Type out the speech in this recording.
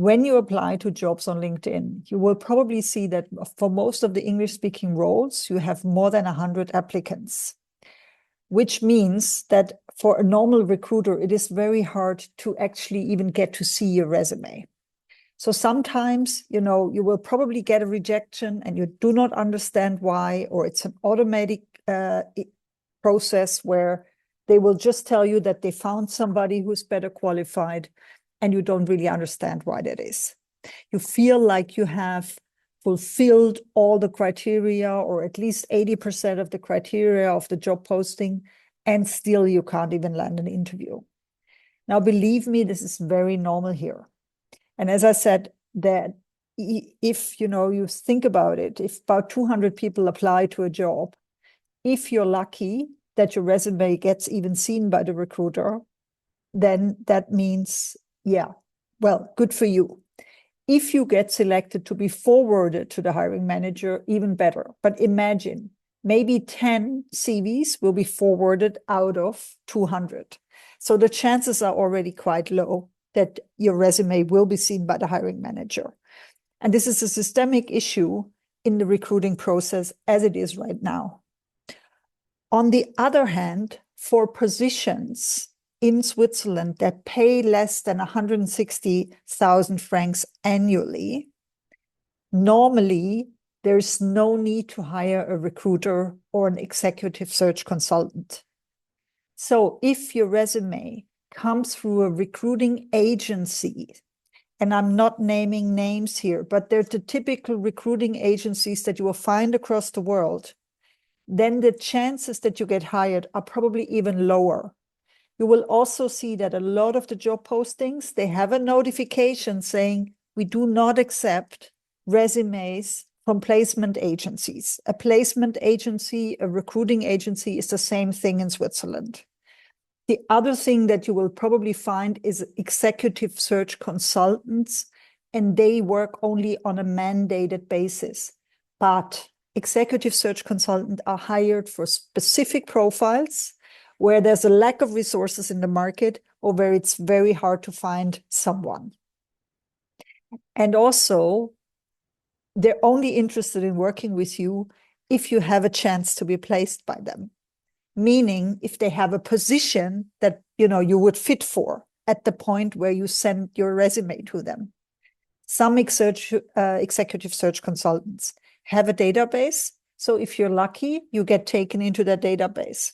when you apply to jobs on LinkedIn, you will probably see that for most of the English-speaking roles, you have more than 100 applicants, which means that for a normal recruiter, it is very hard to actually even get to see your resume. So sometimes, you will probably get a rejection and you do not understand why, or it's an automatic process where they will just tell you that they found somebody who's better qualified, and you don't really understand why that is. You feel like you have fulfilled all the criteria, or at least 80% of the criteria of the job posting, and still you can't even land an interview. Now, believe me, this is very normal here. And as I said, that if you think about it, if about 200 people apply to a job, if you're lucky that your resume gets even seen by the recruiter, then that means, yeah, well, good for you. If you get selected to be forwarded to the hiring manager, even better. But imagine, maybe 10 CVs will be forwarded out of 200. So the chances are already quite low that your resume will be seen by the hiring manager. And this is a systemic issue in the recruiting process as it is right now. On the other hand, for positions in Switzerland that pay less than 160,000 francs annually, normally there's no need to hire a recruiter or an executive search consultant. So if your resume comes through a recruiting agency, and I'm not naming names here, but they're the typical recruiting agencies that you will find across the world, then the chances that you get hired are probably even lower. You will also see that a lot of the job postings, they have a notification saying, we do not accept resumes from placement agencies. A placement agency, a recruiting agency is the same thing in Switzerland. The other thing that you will probably find is executive search consultants, and they work only on a mandated basis. But executive search consultants are hired for specific profiles where there's a lack of resources in the market or where it's very hard to find someone. And also, they're only interested in working with you if you have a chance to be placed by them. Meaning if they have a position that you would fit for at the point where you send your resume to them. Some executive search consultants have a database. So if you're lucky, you get taken into their database.